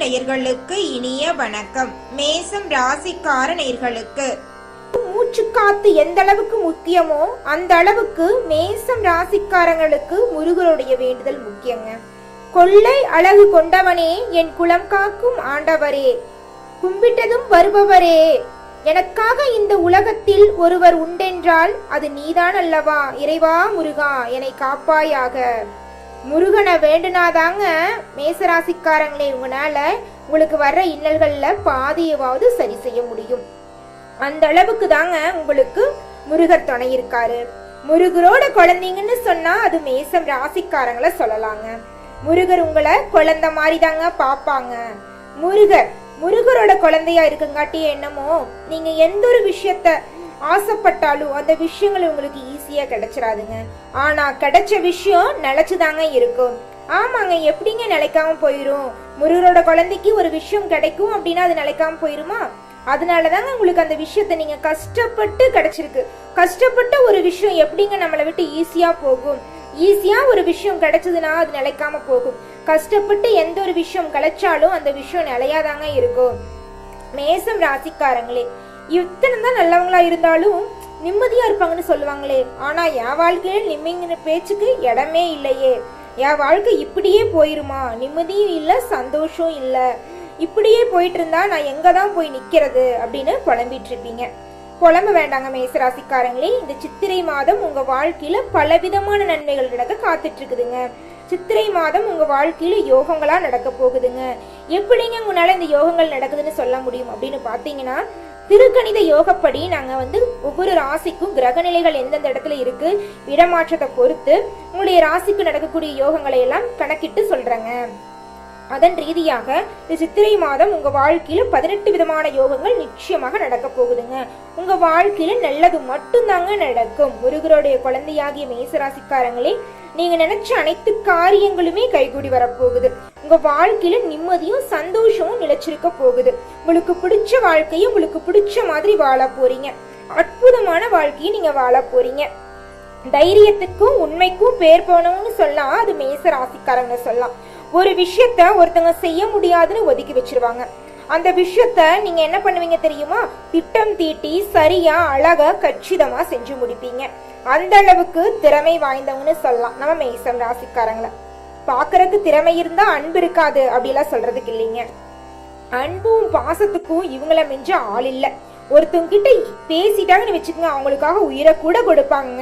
நேயர்களுக்கு இனிய வணக்கம். மேசம் ராசிக்கார நேயர்களுக்கு மூச்சு காத்து எந்த அளவுக்கு முக்கியமோ அந்த அளவுக்கு மேசம் ராசிக்காரங்களுக்கு முருகருடைய வேண்டுதல் முக்கியங்க. கொள்ளை அழகு கொண்டவனே, என் குலம் காக்கும் ஆண்டவரே, கும்பிட்டதும் வருபவரே, எனக்காக இந்த உலகத்தில் ஒருவர் உண்டென்றால் அது நீதான் அல்லவா? இறைவா முருகா, என்னை காப்பாயாக. முருகனை வேண்டுனாதாங்க மேசராசிக்காரங்களே உங்களால உங்களுக்கு வர்ற இன்னல்கள்ல பாதியவாவது சரி செய்ய முடியும். அந்த அளவுக்கு தாங்க உங்களுக்கு முருகர் துணை இருக்காரு. முருகரோட குழந்தைங்கன்னு சொன்னா அது மேசம் ராசிக்காரங்களை சொல்லலாங்க. முருகர் உங்களை குழந்தை மாதிரி தாங்க பாப்பாங்க. முருகரோட குழந்தையா இருக்குங்காட்டி என்னமோ நீங்க எந்த ஒரு விஷயத்த ஆசைப்பட்டாலும் அந்த விஷயங்கள் உங்களுக்கு ஈஸியா கிடைச்சிடாதுங்க. ஆனா கிடைச்ச விஷயம் நிலைச்சுதாங்க இருக்கும். ஆமாங்க, எப்படிங்க நிலைக்காம போயிரும்? முருகரோட குழந்தைக்கு ஒரு விஷயம் கிடைக்கும் அப்படின்னா அது நிலைக்காம போயிருமா? அதனாலதாங்க உங்களுக்கு அந்த விஷயத்த நீங்க கஷ்டப்பட்டு கிடைச்சிருக்கு. கஷ்டப்பட்ட ஒரு விஷயம் எப்படிங்க நம்மளை விட்டு ஈஸியா போகும்? ஈஸியா ஒரு விஷயம் கிடைச்சதுன்னா அது நிலைக்காம போகும். கஷ்டப்பட்டு எந்த ஒரு விஷயம் கிடைச்சாலும் அந்த விஷயம் நிலையாதாங்க இருக்கும். மேசம் ராசிக்காரங்களே, இத்தனை தான் நல்லவங்களா இருந்தாலும் நிம்மதியா இருப்பாங்கன்னு சொல்லுவாங்களே, ஆனா என் வாழ்க்கையில நிம்மதிங்கிற பேச்சுக்கு இடமே இல்லையே. என் வாழ்க்கை இப்படியே போயிருமா? நிம்மதியும் இல்ல, சந்தோஷம் இல்ல, இப்படியே போயிட்டு இருந்தா நான் எங்கதான் போய் நிக்கிறது அப்படின்னு புலம்பிட்டு இருப்பீங்க. புலம்ப வேண்டாங்க மேசராசிக்காரங்களே. இந்த சித்திரை மாதம் உங்க வாழ்க்கையில பலவிதமான நன்மைகள் நடக்க காத்துட்டு இருக்குதுங்க. சித்திரை மாதம் உங்க வாழ்க்கையில யோகங்களா நடக்க போகுதுங்க. எப்படிங்க உங்களால இந்த யோகங்கள் நடக்குதுன்னு சொல்ல முடியும் அப்படின்னு பாத்தீங்கன்னா, திருக்கணித யோகப்படி நாங்க ஒவ்வொரு ராசிக்கும் கிரக நிலைகள் எந்தெந்த இடத்துல இருக்கு, இடமாற்றத்தை பொறுத்து உங்களுடைய ராசிக்கு நடக்கக்கூடிய யோகங்களை எல்லாம் கணக்கிட்டு சொல்றேங்க. அதன் ரீதியாக இந்த சித்திரை மாதம் உங்க வாழ்க்கையில 18 விதமான யோகங்கள் நிச்சயமாக நடக்க போகுதுங்க. உங்க வாழ்க்கையில நல்லது மட்டும்தாங்க நடக்கும். முருகருடைய குழந்தையாகிய மேசராசிக்காரங்களே, நீங்க நினைச்ச அனைத்து காரியங்களுமே கைகூடி வரப்போகுது. உங்க வாழ்க்கையில நிம்மதியும் சந்தோஷமும் நிலைச்சிருக்க போகுது. உங்களுக்கு பிடிச்ச வாழ்க்கையை உங்களுக்கு பிடிச்ச மாதிரி வாழ போறீங்க. அற்புதமான வாழ்க்கையை நீங்க வாழ போறீங்க. தைரியத்துக்கும் உண்மைக்கும் பேர் போனவங்கன்னு சொல்லலாம், அது மேச ராசிக்காரங்க சொல்லலாம். ஒரு விஷயத்த ஒருத்தங்க செய்ய முடியாதுன்னு ஒதுக்கி வச்சிருவாங்க. அந்த விஷயத்த நீங்க என்ன பண்ணுவீங்க தெரியுமா? திட்டம் தீட்டி சரியா அழகா கச்சிதமா செஞ்சு முடிப்பீங்க. அந்த அளவுக்கு திறமை வாய்ந்தவங்கன்னு சொல்லலாம் நம்ம மேசம் ராசிக்காரங்களை. பாக்குறதுக்கு திறமை இருந்தா அன்பு இருக்காது அப்படிலாம் சொல்றதுக்கு இல்லைங்க. அன்பும் பாசத்துக்கும் இவங்கள மிஞ்ச ஆள் இல்ல. ஒருத்தவங்க கிட்ட பேசிட்டாங்கன்னு வச்சுக்கோங்க, அவங்களுக்காக உயிரை கூட கொடுப்பாங்க.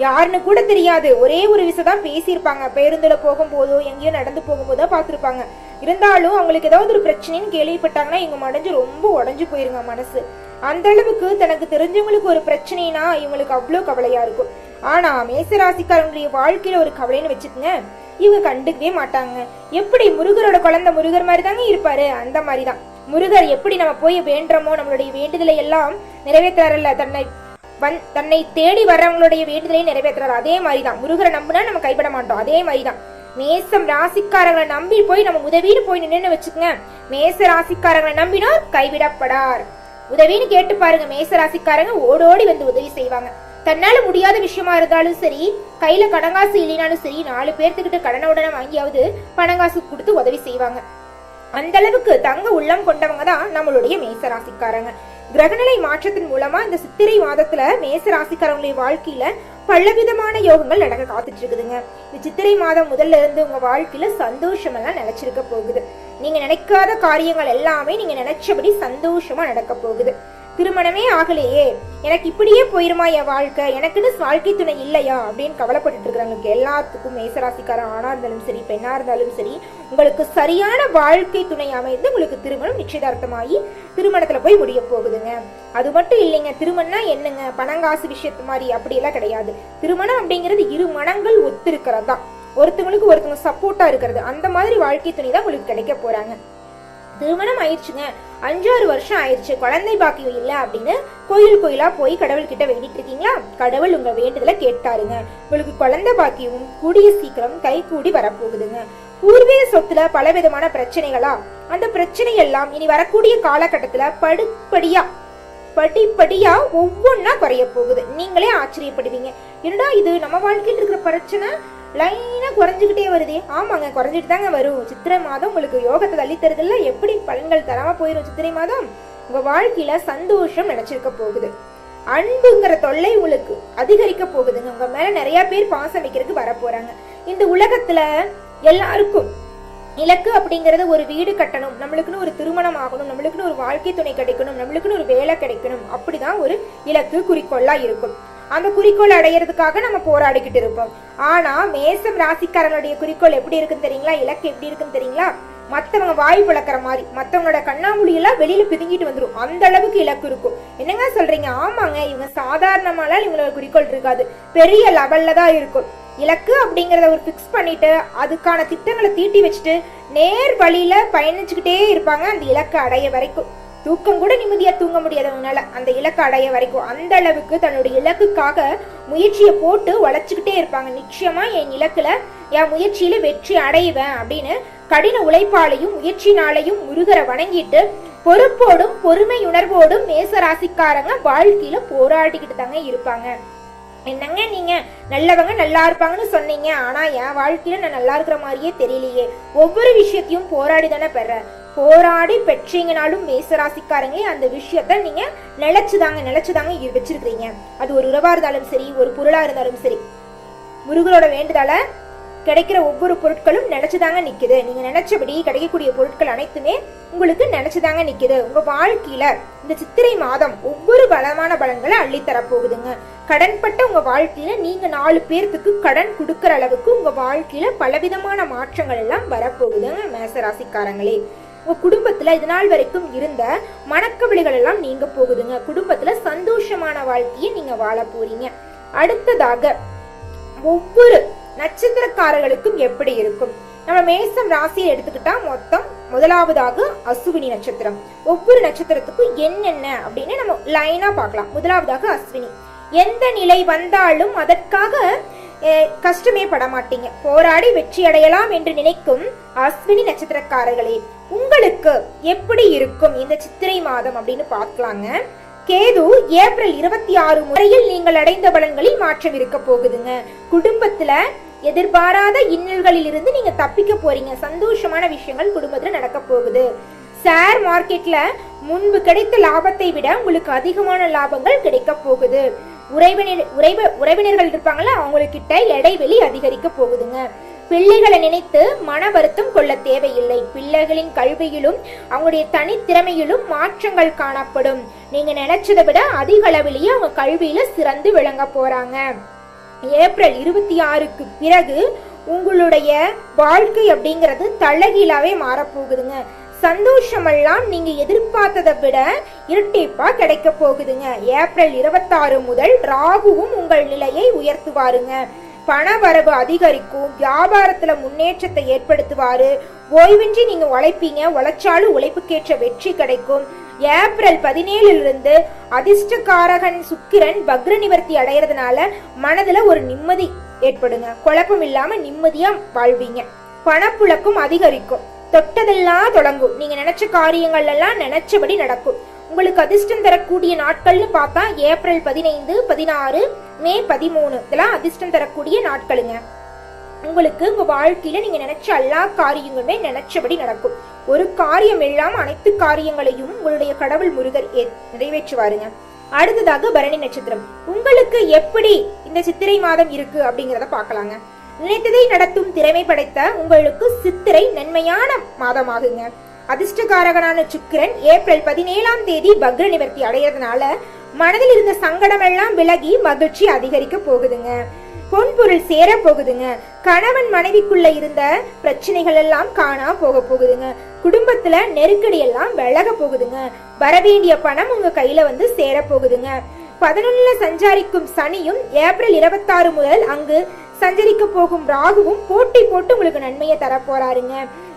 யாருன்னு கூட தெரியாது, ஒரே ஒரு விஷயம் தான் பேசியிருப்பாங்க. பேருந்துல போகும்போதோ எங்கேயோ நடந்து போகும்போதோ பார்த்துருப்பாங்க. இருந்தாலும் அவங்களுக்கு ஏதாவது ஒரு பிரச்சனைன்னு கேள்விப்பட்டாங்கன்னா இவங்க மடைஞ்சு ரொம்ப உடஞ்சு போயிருங்க மனசு. அந்த அளவுக்கு தனக்கு தெரிஞ்சவங்களுக்கு ஒரு பிரச்சனைனா இவங்களுக்கு அவ்வளோ கவலையா இருக்கும். ஆனா மேசராசிக்காரங்களுடைய வாழ்க்கையில ஒரு கவலைன்னு வச்சுக்கோங்க, இவங்க கண்டுக்கவே மாட்டாங்க. எப்படி முருகரோட குழந்தை முருகர் மாதிரி தாங்க இருப்பாரு, அந்த மாதிரிதான் முருகர் எப்படி நம்ம போய் வேண்டுறோமோ நம்மளுடைய வேண்டுதலை எல்லாம் நிறைவேற்றாருல்ல, தன்னை தேடி வர்றவங்களுடைய வேண்டுதலை நிறைவேற்றாரு. அதே மாதிரிதான் முருகரை நம்பினா நம்ம கைவிட மாட்டோம். அதே மாதிரிதான் மேசம் ராசிக்காரங்களை நம்பி போய் நம்ம உதவின்னு போய் நின்று வச்சுக்கோங்க, மேச ராசிக்காரங்களை நம்பினார் கைவிடப்படார். உதவின்னு கேட்டு பாருங்க, மேச ராசிக்காரங்க ஓடோடி உதவி செய்வாங்க. தன்னால முடியாத விஷயமா இருந்தாலும் சரி, கையில கடங்காசு இல்லைனாலும் சரி, 4 பேர்த்துக்கிட்ட கடனை உடனே வாங்கியாவது பணங்காசு கொடுத்து உதவி செய்வாங்க. அந்த அளவுக்கு தங்க உள்ளம் கொண்டவங்க தான் நம்மளுடைய மேசராசிக்காரங்க. கிரகநிலை மாற்றத்தின் மூலமா இந்த சித்திரை மாதத்துல மேசராசிக்காரங்களுடைய வாழ்க்கையில பலவிதமான யோகங்கள் நடக்க காத்துட்டு இருக்குதுங்க. இந்த சித்திரை மாதம் முதல்ல இருந்து உங்க வாழ்க்கையில சந்தோஷம் எல்லாம் நினைச்சிருக்க போகுது. நீங்க நினைக்காத காரியங்கள் எல்லாமே நீங்க நினைச்சபடி சந்தோஷமா நடக்க போகுது. திருமணமே ஆகலையே, எனக்கு இப்படியே போயிருமா என் வாழ்க்கை, எனக்குன்னு வாழ்க்கை துணை இல்லையா அப்படின்னு கவலைப்பட்டு இருக்கிறவங்களுக்கு எல்லாத்துக்கும் மேசராசிக்காரன் ஆணா இருந்தாலும் சரி பெண்ணா இருந்தாலும் சரி, உங்களுக்கு சரியான வாழ்க்கை துணை அமைந்து உங்களுக்கு திருமணம் நிச்சயதார்த்தமாகி திருமணத்துல போய் முடிய போகுதுங்க. அது மட்டும் இல்லைங்க, திருமணம்னா என்னங்க பணங்காசு விஷயத்து மாதிரி அப்படியெல்லாம் கிடையாது. திருமணம் அப்படிங்கிறது இரு மனங்கள் ஒத்து இருக்கிறதா, ஒருத்தவங்களுக்கு ஒருத்தவங்க சப்போர்ட்டா இருக்கிறது. அந்த மாதிரி வாழ்க்கை துணை தான் உங்களுக்கு கிடைக்க போறாங்க. திருமணம் ஆயிடுச்சுங்க, 5-6 வருஷம் ஆயிடுச்சு, குழந்தை பாக்கியம் இல்லை அப்படின்னு கோயிலா போய் கடவுள் கிட்ட வேண்டிட்டு இருக்கீங்களா? கடவுள் உங்க வேண்டுதலை கேட்டாருங்க. உங்களுக்கு குழந்தை பாக்கியமும் கூடிய சீக்கிரம் கை கூடி வரப்போகுதுங்க. பூர்வீக சொத்துல பலவிதமான பிரச்சனைகளா, அந்த பிரச்சனை எல்லாம் இனி வரக்கூடிய காலகட்டத்துல படிப்படியா ஒவ்வொன்னா குறைய போகுது. நீங்களே ஆச்சரியப்படுவீங்க, என்னடா இது நம்ம வாழ்க்கையில் இருக்கிற பிரச்சனை லைனா குறைஞ்சுக்கிட்டே வருதே. ஆமாங்க, குறைஞ்சிட்டு தாங்க வரும். சித்திரை மாதம் உங்களுக்கு யோகத்தை தள்ளி தருதுல்ல, எப்படி பலன்கள் தராம போயிடும் சித்திரை மாதம்? உங்க வாழ்க்கையில சந்தோஷம் நினைச்சிருக்க போகுது. அன்புங்கிற தொல்லை உங்களுக்கு அதிகரிக்க போகுதுங்க. உங்க மேல நிறைய பேர் பாசம் வைக்கிறதுக்கு வர போறாங்க. இந்த உலகத்துல எல்லாருக்கும் இலக்கு அப்படிங்கறது ஒரு வீடு கட்டணும், நம்மளுக்குன்னு ஒரு திருமணம் ஆகணும், நம்மளுக்குன்னு ஒரு வாழ்க்கை துணை கிடைக்கணும், நம்மளுக்குன்னு ஒரு வேலை கிடைக்கணும், அப்படிதான் ஒரு இலக்கு குறிக்கோளா இருக்கும். அந்த குறிக்கோள் அடையிறதுக்காக நம்ம போராடிக்கிட்டு இருப்போம். ஆனா மேசம் ராசிக்காரங்களுடைய குறிக்கோள் எப்படி இருக்குன்னு தெரியுங்களா? இலக்கு எப்படி இருக்குன்னு தெரியுங்களா? மத்தவங்க வாய் புழக்கிற மாதிரி, மத்தவங்களோட கண்ணாமூலி எல்லாம் வெளியில பிதுங்கிட்டு வந்துடும், அந்த அளவுக்கு இலக்கு இருக்கும். என்னங்க சொல்றீங்க? ஆமாங்க, இவங்க சாதாரணமாலாம் இவங்களோட குறிக்கோள் இருக்காது, பெரிய லெவல்ல தான் இருக்கும். இலக்கு அப்படிங்கறத ஒரு பிக்ஸ் பண்ணிட்டு அதுக்கான திட்டங்களை தீட்டி வச்சுட்டு நேர் வழியில பயணிச்சுக்கிட்டே இருப்பாங்க அந்த இலக்கு அடைய வரைக்கும். தூக்கம் கூட நிம்மதியா தூங்க முடியாதவங்கனால அந்த இலக்கு அடைய வரைக்கும் அந்த அளவுக்கு தன்னுடைய இலக்குக்காக முயற்சியை போட்டு வளைச்சுக்கிட்டே இருப்பாங்க. நிச்சயமா என் இலக்குல என் முயற்சியில வெற்றி அடைவேன் அப்படின்னு கடின உழைப்பாலையும் முயற்சினாலையும் முருகரை வணங்கிட்டு பொறுப்போடும் பொறுமையுணர்வோடும் மேச ராசிக்காரங்க வாழ்க்கையில போராடிக்கிட்டு தாங்க இருப்பாங்க. என்னங்க நீங்க நல்லவங்க நல்லா இருப்பாங்கன்னு சொன்னீங்க, ஆனா என் வாழ்க்கையில நான் நல்லா இருக்கிற மாதிரியே தெரியலையே. ஒவ்வொரு விஷயத்தையும் போராடி தானே பெறேன். போராடி பெற்றீங்கனாலும் மேசராசிக்காரங்க அந்த விஷயத்த நீங்க நினைச்சுதாங்க வச்சிருக்கீங்க. அது ஒரு உறவா இருந்தாலும் சரி, ஒரு பொருளா இருந்தாலும் சரி, முருகரோட வேண்டுதல கிடைக்கிற ஒவ்வொரு பொருட்களும் நினைச்சுதாங்க நிக்குது. நீங்க நினைச்சபடி கிடைக்கக்கூடிய பொருட்கள் அனைத்துமே உங்களுக்கு நினைச்சுதாங்க நிக்குது. உங்க வாழ்க்கையில இந்த சித்திரை மாதம் ஒவ்வொரு பலமான பலன்களை அள்ளித்தர போகுதுங்க. கடன்பட்ட உங்க வாழ்க்கையில நீங்க 4 பேர்த்துக்கு கடன் கொடுக்கற அளவுக்கு உங்க வாழ்க்கையில பலவிதமான மாற்றங்கள் எல்லாம் வரப்போகுதுங்க மேசராசிக்காரங்களே. உங்க குடும்பத்துல இது நாள் வரைக்கும் இருந்த மனக்கவலைகள் எல்லாம் நீங்க போகுதுங்க. குடும்பத்துல சந்தோஷமான வாழ்க்கையை நீங்க வாழ போறீங்க. அடுத்ததாக ஒவ்வொரு நட்சத்திரக்காரர்களுக்கும் எப்படி இருக்கும்? நம்ம மேசம் ராசியை எடுத்துக்கிட்டா மொத்தம் முதலாவதாக அசுவினி நட்சத்திரம். ஒவ்வொரு நட்சத்திரத்துக்கும் என்னென்ன அப்படின்னு நம்ம லைனா பார்க்கலாம். முதலாவதாக அஸ்வினி. எந்த நிலை வந்தாலும் அதற்காக கஷ்டமே பட மாட்டீங்க, போராடி வெற்றி அடையலாம் என்று நினைக்கும் அஸ்வினி நட்சத்திரக்காரர்களே, உங்களுக்கு எப்படி இருக்கும் இந்த சித்திரை மாதம் அப்படின்னு பார்க்கலாங்க. கேது ஏப்ரல் 26 முறையில் நீங்கள் அடைந்த பலன்களில் மாற்றம் இருக்க போகுதுங்க. குடும்பத்துல எதிர்பாராத இன்னல்களில் இருந்து நீங்க தப்பிக்க போறீங்க. சந்தோஷமான விஷயங்கள் குடும்பத்துல நடக்க போகுது. ஷேர் மார்க்கெட்ல முன்பு கிடைத்த லாபத்தை விட உங்களுக்கு அதிகமான லாபங்கள் கிடைக்க போகுது. உறவினர்கள் இருப்பாங்கல்ல, அவங்ககிட்ட இடைவெளி அதிகரிக்க போகுதுங்க. பிள்ளைகளை நினைத்து மன வருத்தம் கொள்ள தேவையில்லை. பிள்ளைகளின் கல்வியிலும் அவங்களுடைய தனித்திறமையிலும் மாற்றங்கள் காணப்படும். நீங்க நினைச்சதை விட அதிக அளவிலேயே அவங்க கல்வியில சிறந்து விளங்க போறாங்க. ஏப்ரல் 26க்கு பிறகு உங்களுடைய வாழ்க்கை அப்படிங்கிறது தலைகீழாவே மாறப்போகுதுங்க. சந்தோஷமெல்லாம் நீங்க எதிர்பார்த்ததை விட இரட்டிப்பா கிடைக்க போகுதுங்க. ஏப்ரல் 26 முதல் ராகுவும் உங்கள் நிலையை உயர்த்துவாருங்க. பண வரவு அதிகரிக்கும். வியாபாரத்துல முன்னேற்றத்தை ஏற்படுத்துவாரு. ஓய்வின்றி நீங்க உழைப்பீங்க, உழைச்சாலும் உழைப்புக்கேற்ற வெற்றி கிடைக்கும். ஏப்ரல் 17 அதிர்ஷ்டகாரகன் சுக்கிரன் வக்ர நிவர்த்தி அடைகிறதுனால மனதுல ஒரு நிம்மதி ஏற்படுங்க. குழப்பம் இல்லாம நிம்மதியா வாழ்வீங்க. பணப்புழக்கம் அதிகரிக்கும். தொட்டதெல்லாம் தொடங்கும். நீங்க நினைச்ச காரியங்கள் எல்லாம் நினைச்சபடி நடக்கும். உங்களுக்கு அதிர்ஷ்டம் தரக்கூடிய நாட்கள்னு பார்த்தா ஏப்ரல் 15, 16, மே 13 இதெல்லாம் அதிர்ஷ்டம் தரக்கூடிய நாட்களுங்க. உங்களுக்கு உங்க வாழ்க்கையில நீங்க நினைச்ச எல்லா காரியங்களுமே நினைச்சபடி நடக்கும். ஒரு காரியம் இல்லாம அனைத்து காரியங்களையும் உங்களுடைய கடவுள் முருகர் நிறைவேற்றுவாருங்க. அடுத்ததாக பரணி நட்சத்திரம். உங்களுக்கு எப்படி இந்த சித்திரை மாதம் இருக்கு அப்படிங்கிறத பார்க்கலாங்க. நினைத்ததை நடத்தும் திறமை படைத்த உங்களுக்கு சித்திரை நன்மையான மாதமாகுங்க. அதிர்ஷ்டகாரகனான சுக்கிரன் ஏப்ரல் 17 வக்ர நிவர்த்தி அடைகிறதுனால மனதில் இருந்த சங்கடம் எல்லாம் விலகி மகிழ்ச்சி அதிகரிக்க போகுதுங்க. பொன்பொருள் சேர போகுதுங்க. கணவன் மனைவிக்குள்ள இருந்த பிரச்சனைகள் எல்லாம் காணா போகுதுங்க. குடும்பத்துல நெருக்கடி எல்லாம் விலக போகுதுங்க. வரவேண்டிய பணம் உங்க கையில வந்து சேர போகுதுங்க. 11 சஞ்சாரிக்கும் சனியும் ஏப்ரல் 26 முதல் அங்கு சஞ்சரிக்க போகும் ராகுவும் போட்டி போட்டு உங்களுக்கு நன்மையை தர போறாருங்க.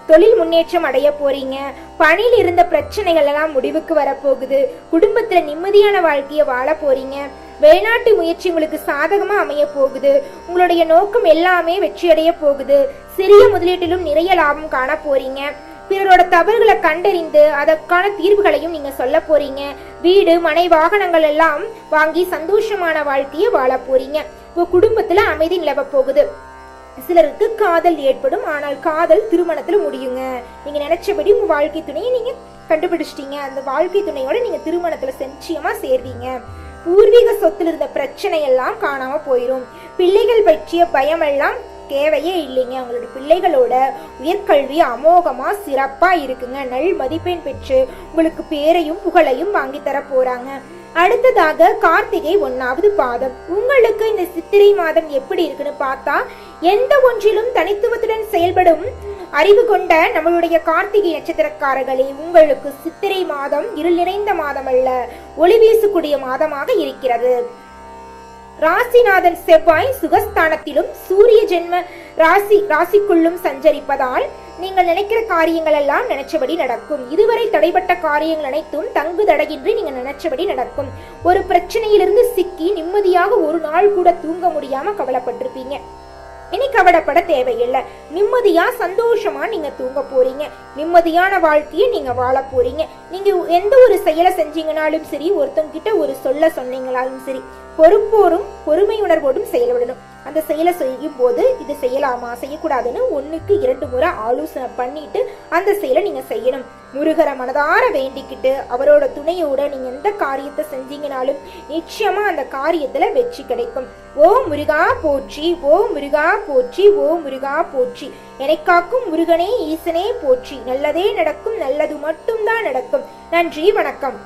தொழில் முன்னேற்றம் அடைய போறீங்க. பணியில் இருந்த பிரச்சனைகள் எல்லாம் முடிவுக்கு வரப்போகுது. குடும்பத்துல நிம்மதியான வாழ்க்கைய வாழ போறீங்க. வெளிநாட்டு முயற்சி உங்களுக்கு சாதகமா அமைய போகுது. உங்களுடைய நோக்கம் எல்லாமே வெற்றி அடைய போகுது. சிறிய முதலீட்டிலும் நிறைய லாபம் காண போறீங்க. பிறரோட தவறுகளை கண்டறிந்து அதற்கான தீர்வுகளையும் நீங்க சொல்ல போறீங்க. வீடு மனை வாகனங்கள் எல்லாம் வாங்கி சந்தோஷமான வாழ்க்கையை வாழ போறீங்க. உங்க குடும்பத்துல அமைதி நிலவ போகுது. சிலருக்கு காதல் ஏற்படும், ஆனால் காதல் திருமணத்துல முடியுங்க. நீங்க நினைச்சபடி உங்க வாழ்க்கை துணையை நீங்க கண்டுபிடிச்சிட்டீங்க. அந்த வாழ்க்கை துணையோட நீங்க திருமணத்துல நிச்சயமா சேர்வீங்க. பூர்வீக சொத்துல இருந்த பிரச்சனை எல்லாம் காணாம போயிடும். பிள்ளைகள் பற்றிய பயம் எல்லாம் தேவையே இல்லைங்க. உங்களுடைய பிள்ளைகளோட உயர்கல்வி அமோகமா சிறப்பா இருக்குங்க. நல் மதிப்பெண் பெற்று உங்களுக்கு பேரையும் புகழையும் வாங்கி தர போறாங்க. அடுத்ததாக கார்த்திகை 1வது பாதம். உங்களுக்கு இந்த சித்திரை மாதம் எப்படி இருக்குன்னு பார்த்தா, எந்த ஒன்றிலும் தனித்துவத்துடன் செயல்படும் அறிவு கொண்ட நம்மளுடைய கார்த்திகை நட்சத்திரக்காரர்களே, உங்களுக்கு சித்திரை மாதம் இருள் நிறைந்த மாதம் அல்ல, ஒளி வீசக்கூடிய மாதமாக இருக்கிறது. ராசிநாதன் செவ்வாய் சுகஸ்தானத்திலும் சூரிய ஜென்ம ராசிக்குள்ளும் சஞ்சரிப்பதால் நீங்கள் நினைக்கிற காரியங்கள் எல்லாம் நினைச்சபடி நடக்கும். இதுவரை தடைப்பட்ட காரியங்கள் அனைத்தும் தங்கு தடையின்றி நீங்க நினைச்சபடி நடக்கும். ஒரு பிரச்சனையிலிருந்து சிக்கி நிம்மதியாக ஒரு நாள் கூட தூங்க முடியாம கவலைப்பட்டிருப்பீங்க. இனி கவலைப்பட தேவையில்லை. நிம்மதியா சந்தோஷமா நீங்க தூங்க போறீங்க. நிம்மதியான வாழ்க்கையை நீங்க வாழ போறீங்க. நீங்க எந்த ஒரு செயலை செஞ்சீங்கனாலும் சரி, ஒருத்தவங்க கிட்ட ஒரு சொல்ல சொன்னீங்கனாலும் சரி, பொறுப்போடும் பொறுமை உணர்வோடும் செயல்படணும். அந்த செயலை செய்யும் போது இது செய்யலாமா செய்யக்கூடாதுன்னு 1க்கு 2 முறை ஆலோசனை பண்ணிட்டு அந்த செயலை நீங்க செய்யணும். முருகரை மனதார வேண்டிக்கிட்டு அவரோட துணையோட நீங்க எந்த காரியத்தை செஞ்சீங்கனாலும் நிச்சயமா அந்த காரியத்துல வெற்றி கிடைக்கும். ஓ முருகா போற்றி, ஓ முருகா போற்றி, ஓ முருகா போற்றி. என்னை காக்கும் முருகனே ஈசனே போற்றி. நல்லதே நடக்கும், நல்லது மட்டும்தான் நடக்கும். நன்றி, வணக்கம்.